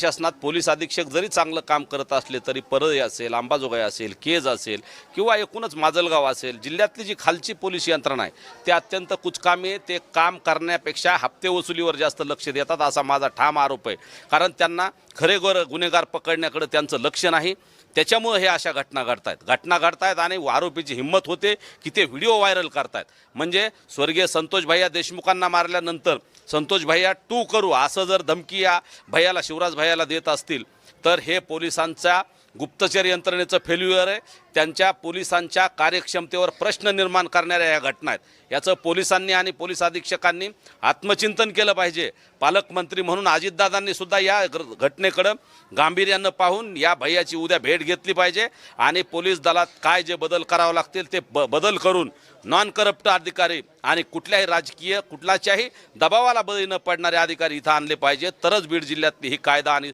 शासनात police अधीक्षक जरी चांगलं काम करत असले तरी परळी असेल, अंबाजोगाई असेल, केज असेल किंवा एकूणच माजलगाव असेल, जिल्ह्यातली जी खालची पोलीस यंत्रणा आहे ते अत्यंत कुचकामी आहे। ते काम करण्यापेक्षा हप्ते वसुलीवर जास्त लक्ष देतात असा माझा ठाम आरोप आहे। कारण त्यांना खरेखुरे गुन्हेगार पकडण्याकडे त्यांचं लक्ष नाही। त्याच्यामुळे हे अशा घटना घडतायत आणि आरोपीची हिंमत होते की ते व्हिडिओ व्हायरल करतायत। म्हणजे स्वर्गीय संतोष भैया देशमुखांना मारल्यानंतर संतोष भैया 2 करू असं जर धमकी या भैयाला शिवराज भैयाला देत असतील तर हे पोलिसांच्या गुप्तचर यंत्रणेचं फेल्युअर आहे। त्यांच्या पोलिसांच्या कार्यक्षमतेवर प्रश्न निर्माण करणाऱ्या या घटना आहेत। याचं पोलिसांनी आणि पोलीस अधीक्षकांनी आत्मचिंतन केलं पाहिजे। पालकमंत्री म्हणून अजितदादांनी सुद्धा या घटनेकडे गांभीर्यानं पाहून या भैयाची उद्या भेट घेतली पाहिजे आणि पोलीस दलात काय जे बदल करावे लागतील ते बदल करून नॉन करप्ट अधिकारी आणि कुठल्याही राजकीय कुठल्याच्याही दबावाला बळी न पडणारे अधिकारी इथं आणले पाहिजे। तरच बीड जिल्ह्यातली ही कायदा आणि